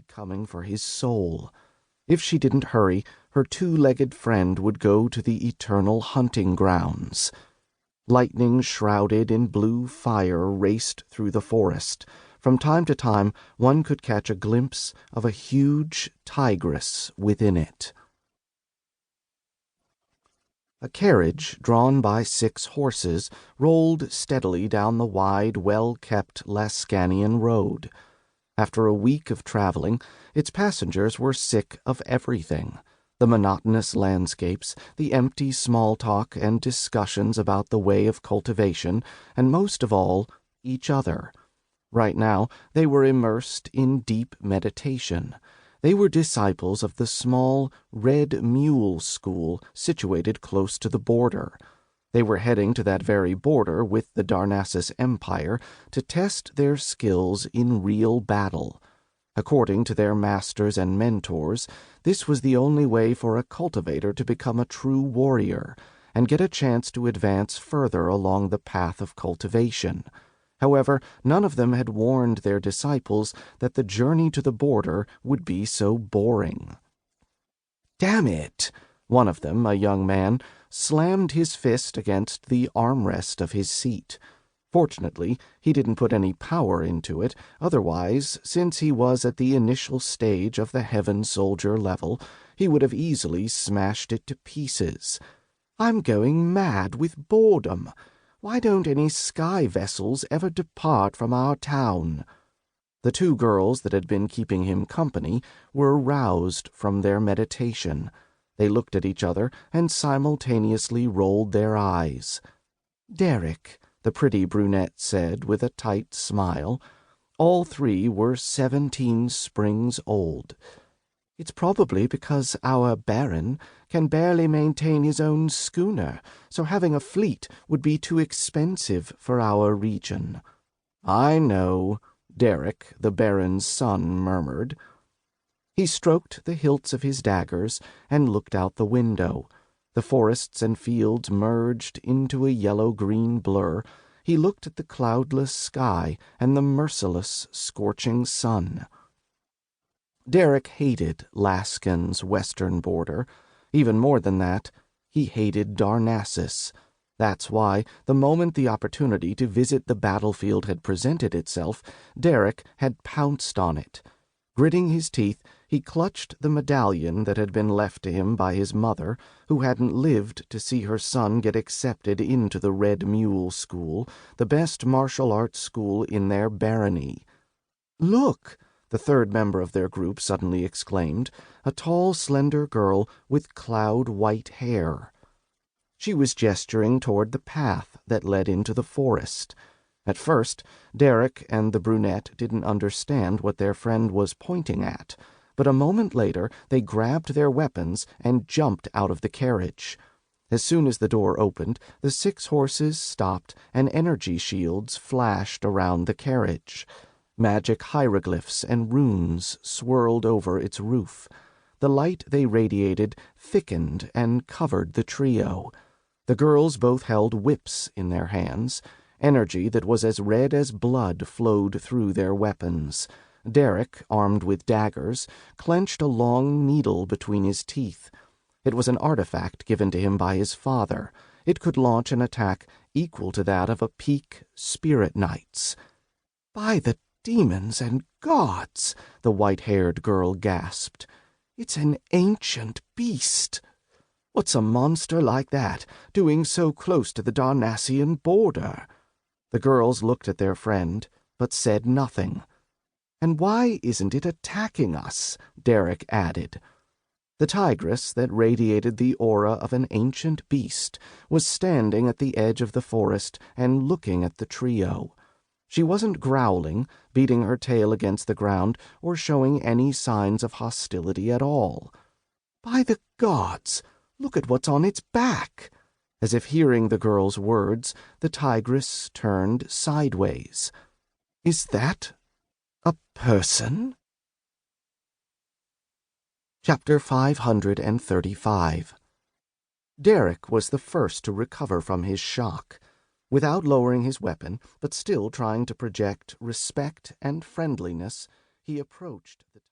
be coming for his soul. If she didn't hurry, her two-legged friend would go to the eternal hunting grounds. Lightning shrouded in blue fire raced through the forest. From time to time, one could catch a glimpse of a huge tigress within it. A carriage, drawn by 6 horses, rolled steadily down the wide, well-kept Lascanian road. After a week of traveling, its passengers were sick of everything. The monotonous landscapes, the empty small talk and discussions about the way of cultivation, and most of all, each other. Right now, they were immersed in deep meditation. They were disciples of the small Red Mule School situated close to the border. They were heading to that very border with the Darnassus Empire to test their skills in real battle. According to their masters and mentors, this was the only way for a cultivator to become a true warrior and get a chance to advance further along the path of cultivation. However, none of them had warned their disciples that the journey to the border would be so boring. "Damn it!" One of them, a young man, slammed his fist against the armrest of his seat. Fortunately, he didn't put any power into it. Otherwise, since he was at the initial stage of the Heaven Soldier level, he would have easily smashed it to pieces. "I'm going mad with boredom. Why don't any sky vessels ever depart from our town?" The 2 girls that had been keeping him company were roused from their meditation. They looked at each other and simultaneously rolled their eyes. "Derek," the pretty brunette said with a tight smile. All 3 were 17 springs old. "It's probably because our Baron can barely maintain his own schooner, so having a fleet would be too expensive for our region." "I know," Derek, the Baron's son, murmured. He stroked the hilts of his daggers and looked out the window. The forests and fields merged into a yellow-green blur. He looked at the cloudless sky and the merciless, scorching sun. Derek hated Laskin's western border. Even more than that, he hated Darnassus. That's why, the moment the opportunity to visit the battlefield had presented itself, Derek had pounced on it. Gritting his teeth, he clutched the medallion that had been left to him by his mother, who hadn't lived to see her son get accepted into the Red Mule School, the best martial arts school in their barony. "Look!" the 3rd member of their group suddenly exclaimed, a tall, slender girl with cloud-white hair. She was gesturing toward the path that led into the forest. At first, Derek and the brunette didn't understand what their friend was pointing at, but a moment later they grabbed their weapons and jumped out of the carriage. As soon as the door opened, the 6 horses stopped and energy shields flashed around the carriage. Magic hieroglyphs and runes swirled over its roof. The light they radiated thickened and covered the trio. The girls both held whips in their hands. Energy that was as red as blood flowed through their weapons. Derek, armed with daggers, clenched a long needle between his teeth. It was an artifact given to him by his father. It could launch an attack equal to that of a peak spirit knight's. "By the demons and gods!" the white-haired girl gasped. "It's an ancient beast. What's a monster like that doing so close to the Darnassian border?" The girls looked at their friend, but said nothing. "And why isn't it attacking us?" Derek added. The tigress that radiated the aura of an ancient beast was standing at the edge of the forest and looking at the trio. She wasn't growling, beating her tail against the ground, or showing any signs of hostility at all. "By the gods, look at what's on its back!" As if hearing the girl's words, the tigress turned sideways. "Is that a person?" Chapter 535. Derek was the first to recover from his shock. Without lowering his weapon, but still trying to project respect and friendliness, he approached the